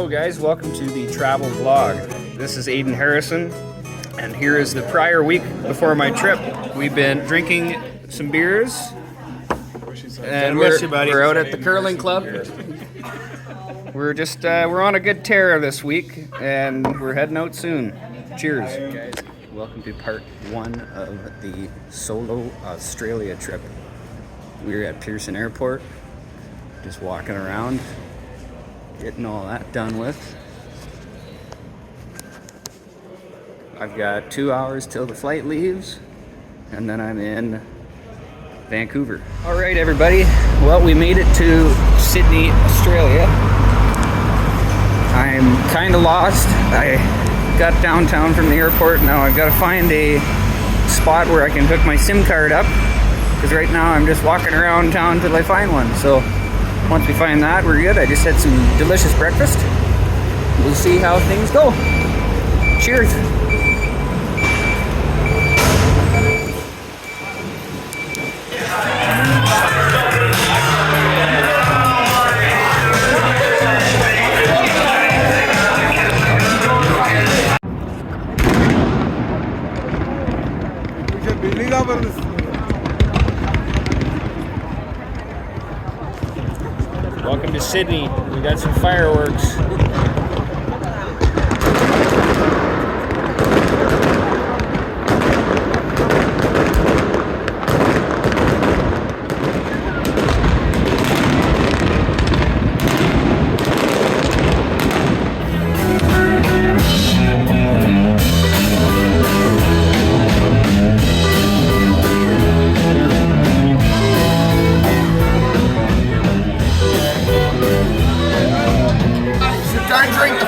Hello guys, welcome to the travel vlog. This is Aiden Harrison, and here is the prior week before my trip. We've been drinking some beers, and we're out at the curling club. We're on a good tear this week, and we're heading out soon. Cheers. Guys, welcome to part 1 of the solo Australia trip. We're at Pearson Airport, just walking around, getting all that done with. I've got 2 hours till the flight leaves, and then I'm in Vancouver. All right, everybody. Well, we made it to Sydney, Australia. I'm kind of lost. I got downtown from the airport. Now I've got to find a spot where I can hook my SIM card up, because right now I'm just walking around town till I find one. So once we find that, we're good. I just had some delicious breakfast. We'll see how things go. Cheers. Welcome to Sydney. We got some fireworks.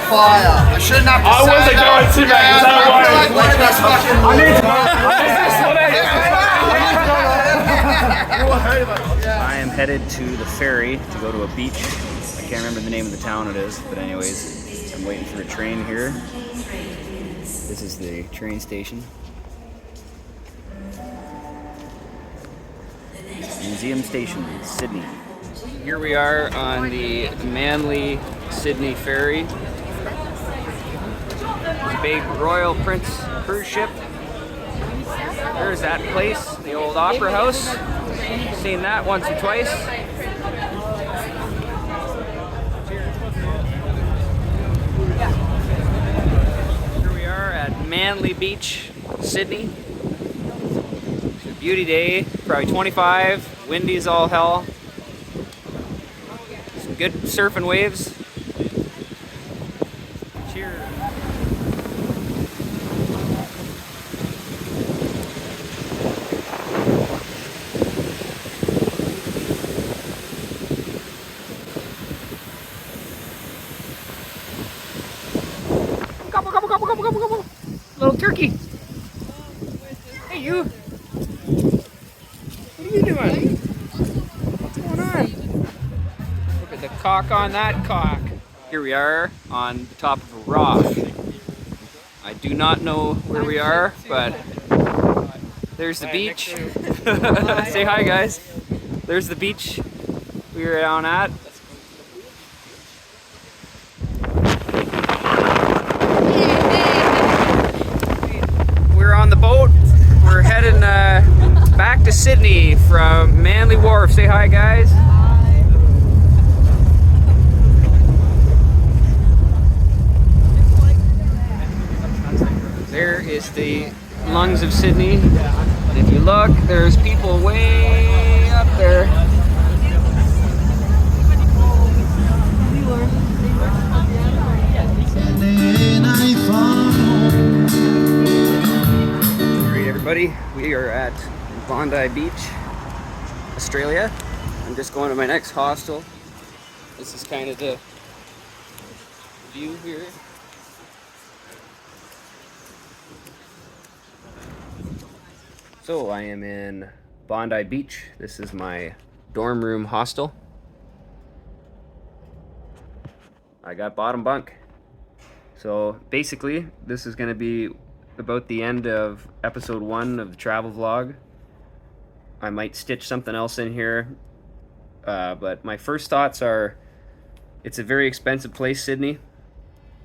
Fire. I shouldn't have to I wasn't going to, mate. I feel like one of those fucking I am headed to the ferry to go to a beach. I can't remember the name of the town it is, but anyways, I'm waiting for a train here. This is the train station. Museum Station, Sydney. Here we are on the Manly Sydney ferry. Big Royal Prince cruise ship. There's that place, the old opera house. Seen that once or twice. Here we are at Manly Beach, Sydney. It's a beauty day, probably 25, windy as all hell. Some good surfing waves. Cheers. Gobble, gobble, gobble, gobble, gobble, gobble. Little turkey. Hey, you. What are you doing? What's going on? Look at the cock on that cock. Here we are on the top of a rock. I do not know where we are, but there's the beach. Say hi, guys. There's the beach we were down at. We're on the boat. We're heading back to Sydney from Manly Wharf. Say hi, guys. There is the lungs of Sydney. And if you look, there's people way up there. Alright, everybody, we are at Bondi Beach, Australia. I'm just going to my next hostel. This is kind of the view here. So I am in Bondi Beach. This is my dorm room hostel. I got bottom bunk. So basically, this is going to be about the end of episode 1 of the travel vlog. I might stitch something else in here. But my first thoughts are, it's a very expensive place, Sydney.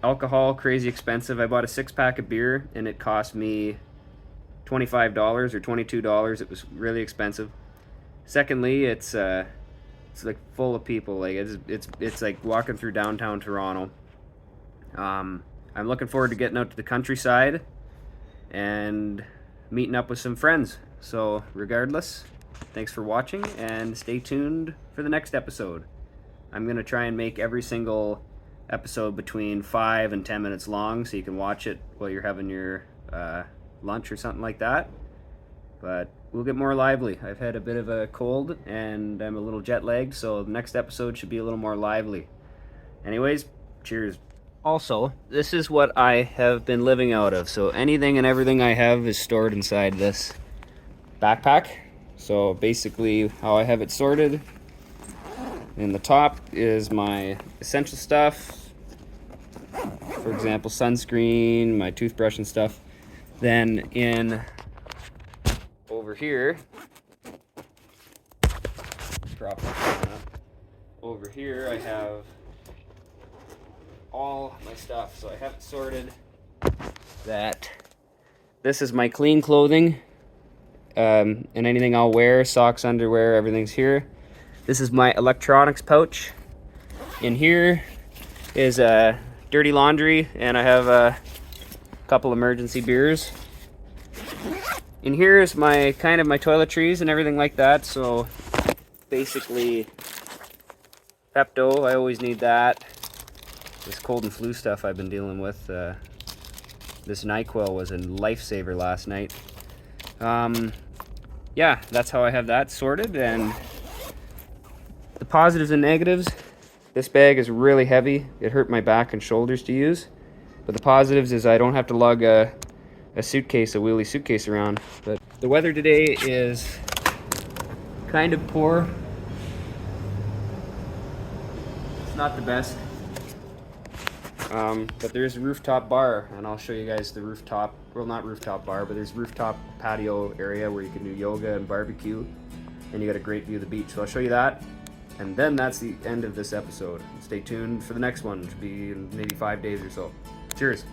alcohol, crazy expensive. I bought a 6-pack of beer and it cost me $25 or $22. It was really expensive. Secondly, it's like full of people. Like it's like walking through downtown Toronto. I'm looking forward to getting out to the countryside and meeting up with some friends. So regardless, thanks for watching and stay tuned for the next episode. I'm gonna try and make every single episode between 5 and 10 minutes long, so you can watch it while you're having your lunch or something like that. But we'll get more lively. I've had a bit of a cold and I'm a little jet lagged, so the next episode should be a little more lively. Anyways, cheers. Also, this is what I have been living out of. So anything and everything I have is stored inside this backpack. So basically how I have it sorted, in the top is my essential stuff. For example, sunscreen, my toothbrush and stuff. Then in over here, drop that up. Over here I have all my stuff. So I have it sorted that this is my clean clothing, and anything I'll wear, socks, underwear, everything's here. This is my electronics pouch. In here is dirty laundry, and I have a couple emergency beers. In here is my my toiletries and everything like that. So basically Pepto, I always need that. This cold and flu stuff I've been dealing with. This NyQuil was a lifesaver last night. Yeah, that's how I have that sorted. And the positives and negatives, this bag is really heavy. It hurt my back and shoulders to use. But the positives is I don't have to lug a suitcase, a wheelie suitcase around. But the weather today is kind of poor. It's not the best. But there's a rooftop bar, and I'll show you guys the rooftop, well, not rooftop bar, but there's rooftop patio area where you can do yoga and barbecue, and you got a great view of the beach. So I'll show you that. And then that's the end of this episode. Stay tuned for the next one, which will be in maybe 5 days or so. Cheers.